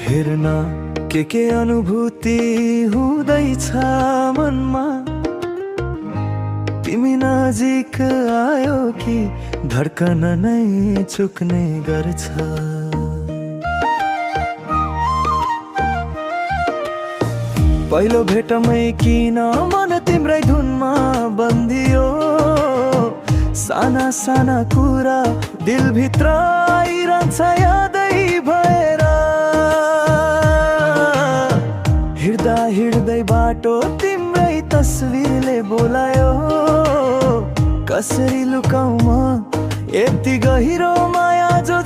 हेर्न के अनुभूति हुँदैछ मनमा, तिमी नजिक आयो कि धड्कन नै चुक्ने गर्छ। पहिलो भेटमै किन मन तिम्रै धुनमा बन्दियो, साना साना कुरा दिलभित्र आइरहन्छ यादै भएर। हिँड्दा हिँड्दै बाटो तिम्रै तस्विरले बोलायो, कसरी लुकाउँ म यति गहिरो माया जो